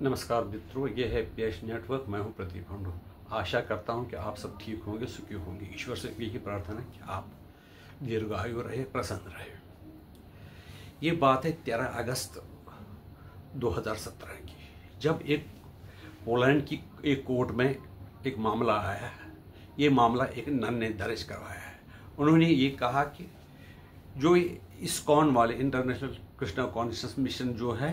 नमस्कार मित्रों, ये है पेश नेटवर्क। मैं हूं प्रदीप हंडू। आशा करता हूं कि आप सब ठीक होंगे, सुखी होंगे। ईश्वर से यही प्रार्थना है कि आप दीर्घायु रहे, प्रसन्न रहे। ये बात है 13 अगस्त 2017 की, जब एक पोलैंड की एक कोर्ट में एक मामला आया है। ये मामला एक नन ने दर्ज करवाया है। उन्होंने ये कहा कि जो इस्कॉन वाले इंटरनेशनल कृष्णा कॉन्शियस मिशन जो है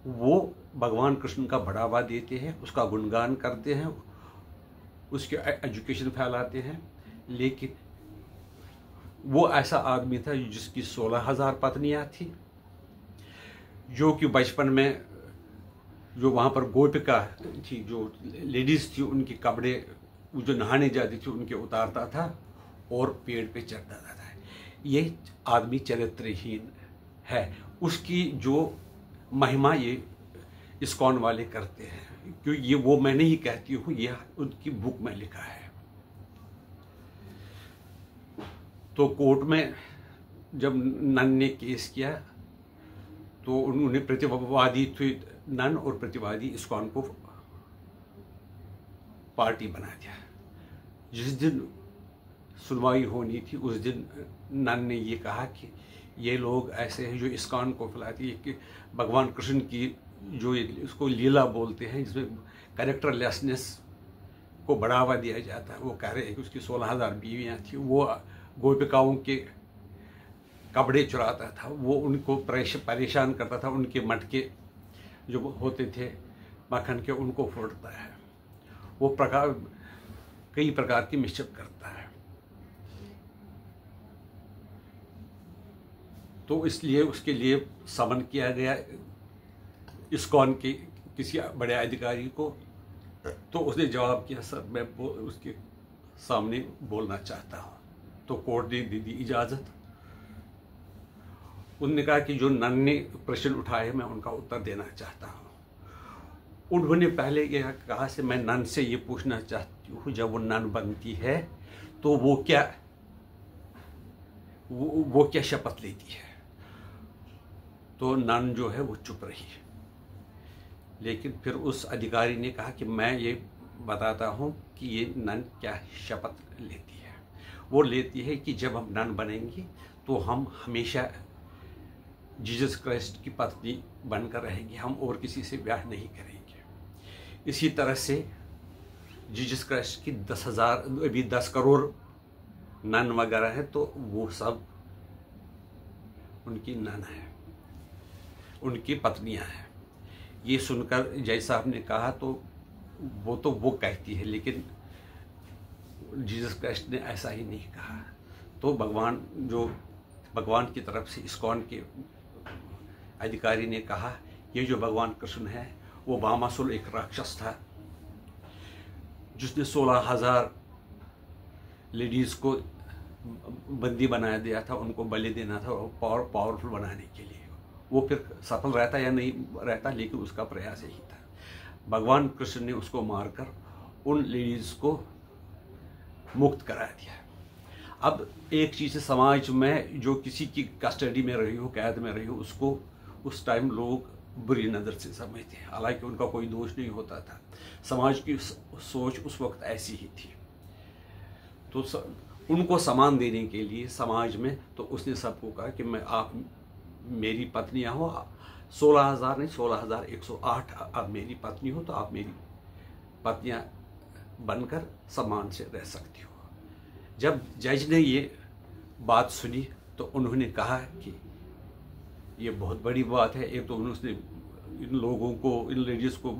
वो भगवान कृष्ण का बढ़ावा देते हैं, उसका गुणगान करते हैं, उसके एजुकेशन फैलाते हैं। लेकिन वो ऐसा आदमी था जिसकी 16,000 पत्नियां थी, जो कि बचपन में जो वहाँ पर गोपिका थी, जो लेडीज़ थी, उनके कपड़े जो नहाने जाती थी उनके उतारता था और पेड़ पे चढ़ता था। ये आदमी चरित्रहीन है। उसकी जो महिमा ये इस्कॉन वाले करते हैं, क्योंकि ये वो मैं नहीं कहती हूँ, ये उनकी बुक में लिखा है। तो कोर्ट में जब नन ने केस किया तो उन्होंने प्रतिवादी थे नन और प्रतिवादी इस्कॉन को पार्टी बना दिया। जिस दिन सुनवाई होनी थी उस दिन नन ने ये कहा कि ये लोग ऐसे हैं जो इस्कॉन को फैलाती है, कि भगवान कृष्ण की जो इसको लीला बोलते हैं, जिसमें कैरेक्टरलेसनेस को बढ़ावा दिया जाता है। वो कह रहे हैं कि उसकी 16,000 बीवियाँ थी, वो गोपिकाओं के कपड़े चुराता था, वो उनको परेशान करता था, उनके मटके जो होते थे मक्खन के उनको फोड़ता है, वो कई प्रकार की मिस्चिफ करता है। तो इसलिए उसके लिए समन किया गया इस्कॉन के किसी बड़े अधिकारी को। तो उसने जवाब किया, सर मैं उसके सामने बोलना चाहता हूँ। तो कोर्ट ने दे दी इजाज़त। उन्होंने कहा कि जो नन ने प्रश्न उठाए मैं उनका उत्तर देना चाहता हूँ। उन्होंने पहले यह कहा कि मैं नन से ये पूछना चाहती हूँ, जब वो नन बनती है तो वो क्या शपथ लेती है। तो नन जो है वो चुप रही। लेकिन फिर उस अधिकारी ने कहा कि मैं ये बताता हूँ कि ये नन क्या शपथ लेती है। वो लेती है कि जब हम नन बनेंगे तो हम हमेशा जीसस क्राइस्ट की पत्नी बनकर रहेंगे, हम और किसी से ब्याह नहीं करेंगे। इसी तरह से जीसस क्राइस्ट की 10 करोड़ नन वगैरह हैं, तो वो सब उनकी नन है, उनकी पत्नियां हैं। ये सुनकर जैसा आपने कहा तो वो कहती है, लेकिन जीसस क्राइस्ट ने ऐसा ही नहीं कहा। तो भगवान की तरफ से इस्कॉन के अधिकारी ने कहा, ये जो भगवान कृष्ण है वो वामासुर एक राक्षस था, जिसने 16,000 लेडीज़ को बंदी बनाया दिया था, उनको बलि देना था पावरफुल बनाने के लिए। वो फिर सफल रहता या नहीं रहता, लेकिन उसका प्रयास यही था। भगवान कृष्ण ने उसको मारकर उन लेडीज़ को मुक्त करा दिया। अब एक चीज़ समाज में जो किसी की कस्टडी में रही हो, कैद में रही हो, उसको उस टाइम लोग बुरी नज़र से समझते हैं, हालांकि उनका कोई दोष नहीं होता था। समाज की सोच उस वक्त ऐसी ही थी। तो उनको सम्मान देने के लिए समाज में तो उसने सबको कहा कि आप मेरी पत्नियां हो, 16,000 नहीं 16,108 आप मेरी पत्नी हो, तो आप मेरी पत्नियां बनकर सम्मान से रह सकती हो। जब जज ने ये बात सुनी तो उन्होंने कहा कि ये बहुत बड़ी बात है। एक तो उन्होंने इन लोगों को, इन लेडीज़ को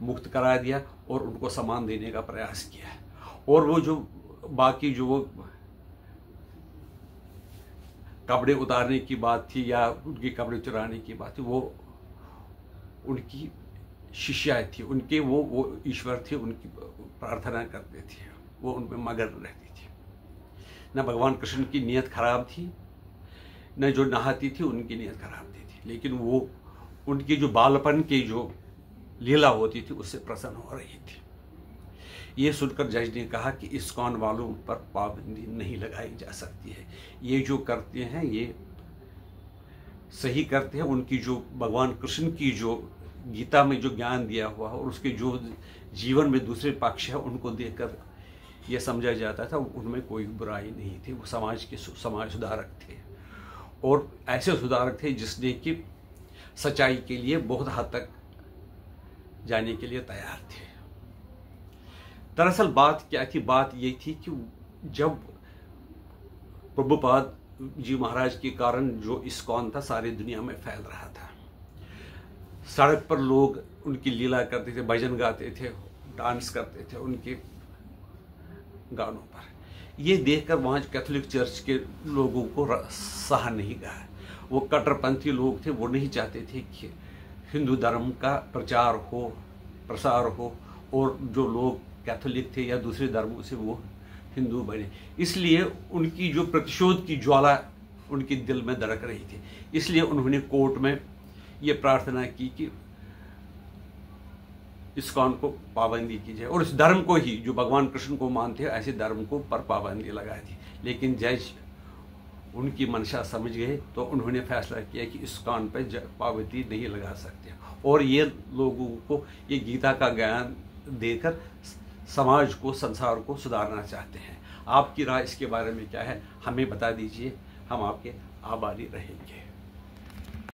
मुक्त करा दिया और उनको सम्मान देने का प्रयास किया, और वो जो बाकी जो वो कपड़े उतारने की बात थी या उनके कपड़े चुराने की बात थी, वो उनकी शिष्याएं थी, उनके वो ईश्वर थे, उनकी प्रार्थना करते थे, वो उनमें मगन रहती थी। न भगवान कृष्ण की नीयत खराब थी, न जो नहाती थी उनकी नीयत खराब थी, लेकिन वो उनकी जो बालपन की जो लीला होती थी उससे प्रसन्न हो रही थी। ये सुनकर जज ने कहा कि इस्कॉन वालों पर पाबंदी नहीं लगाई जा सकती है। ये जो करते हैं ये सही करते हैं। उनकी जो भगवान कृष्ण की जो गीता में जो ज्ञान दिया हुआ है और उसके जो जीवन में दूसरे पक्ष है उनको देखकर यह समझा जाता था उनमें कोई बुराई नहीं थी। वो समाज सुधारक थे और ऐसे सुधारक थे जिसने कि सच्चाई के लिए बहुत हद तक जाने के लिए तैयार थे। दरअसल बात क्या थी? बात ये थी कि जब प्रभुपाद जी महाराज के कारण जो इस्कॉन था सारी दुनिया में फैल रहा था, सड़क पर लोग उनकी लीला करते थे, भजन गाते थे, डांस करते थे उनके गानों पर। ये देखकर वहाँ कैथोलिक चर्च के लोगों को सहा नहीं गया। वो कट्टरपंथी लोग थे, वो नहीं चाहते थे कि हिंदू धर्म का प्रचार हो, प्रसार हो और जो लोग कैथोलिक थे या दूसरे धर्मों से वो हिंदू बने। इसलिए उनकी जो प्रतिशोध की ज्वाला उनके दिल में धड़क रही थी। इसलिए उन्होंने कोर्ट में ये प्रार्थना की कि इस्कॉन को पाबंदी की जाए और इस धर्म को ही, जो भगवान कृष्ण को मानते हैं, ऐसे धर्म को पर पाबंदी लगाई थी। लेकिन जज उनकी मंशा समझ गए तो उन्होंने फैसला किया कि इस्कॉन पर पाबंदी नहीं लगा सकते और ये लोगों को ये गीता का ज्ञान देकर समाज को, संसार को सुधारना चाहते हैं। आपकी राय इसके बारे में क्या है? हमें बता दीजिए, हम आपके आभारी रहेंगे।